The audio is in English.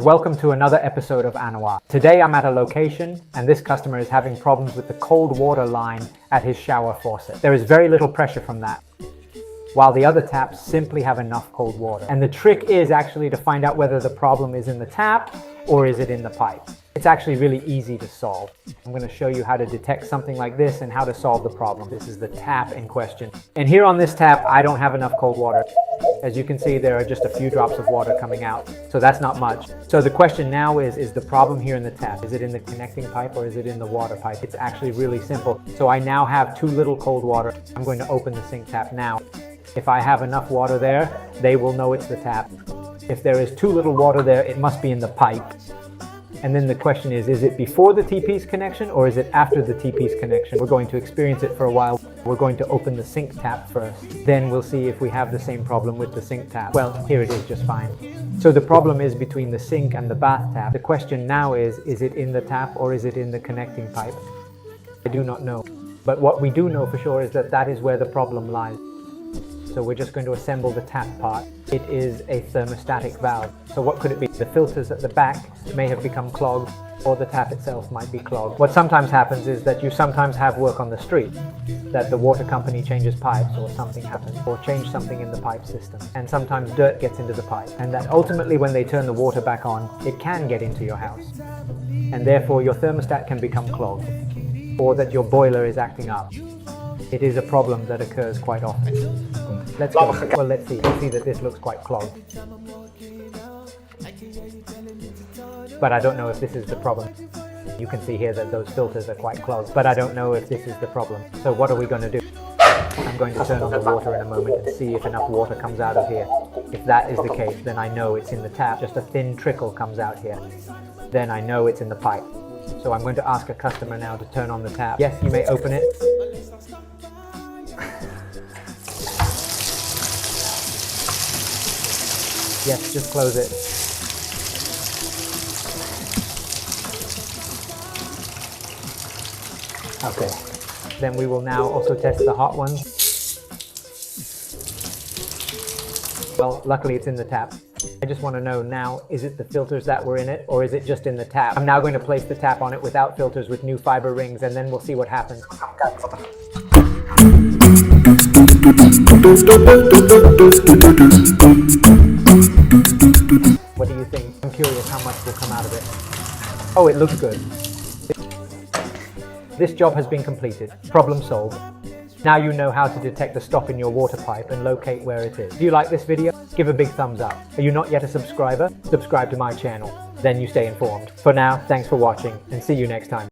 Welcome to another episode of Anouar. Today I'm at a location and this customer is having problems with the cold water line at his shower faucet. There is very little pressure from that, while the other taps simply have enough cold water. And the trick is actually to find out whether the problem is in the tap or is it in the pipe. It's actually really easy to solve. I'm going to show you how to detect something like this and how to solve the problem. This is the tap in question. And here on this tap, I don't have enough cold water. As you can see, there are just a few drops of water coming out. So that's not much. So the question now is the problem here in the tap? Is it in the connecting pipe or is it in the water pipe? It's actually really simple. So I now have too little cold water. I'm going to open the sink tap now. If I have enough water there, they will know it's the tap. If there is too little water there, it must be in the pipe. And then the question is it before the T-piece connection or is it after the T-piece connection? We're going to experience it for a while. We're going to open the sink tap first. Then we'll see if we have the same problem with the sink tap. Well, here it is just fine. So the problem is between the sink and the bath tap. The question now is it in the tap or is it in the connecting pipe? I do not know. But what we do know for sure is that is where the problem lies. So we're just going to assemble the tap part. It is a thermostatic valve. So what could it be? The filters at the back may have become clogged, or the tap itself might be clogged. What sometimes happens is that you sometimes have work on the street, that the water company changes pipes or something happens, or change something in the pipe system. And sometimes dirt gets into the pipe. And that ultimately when they turn the water back on, it can get into your house. And therefore your thermostat can become clogged, or that your boiler is acting up. It is a problem that occurs quite often. Let's go. Well, let's see. You'll see that this looks quite clogged. But I don't know if this is the problem. You can see here that those filters are quite clogged, but I don't know if this is the problem. So what are we going to do? I'm going to turn on the water in a moment and see if enough water comes out of here. If that is the case, then I know it's in the tap. Just a thin trickle comes out here. Then I know it's in the pipe. So I'm going to ask a customer now to turn on the tap. Yes, you may open it. Yes, just close it. Okay. Then we will now also test the hot one. Well, luckily it's in the tap. I just want to know now, is it the filters that were in it or is it just in the tap? I'm now going to place the tap on it without filters with new fiber rings and then we'll see what happens. What do you think? I'm curious how much will come out of it. Oh, it looks good. This job has been completed. Problem solved. Now you know how to detect the stop in your water pipe and locate where it is. Do you like this video? Give a big thumbs up. Are you not yet a subscriber? Subscribe to my channel. Then you stay informed. For now, thanks for watching and see you next time.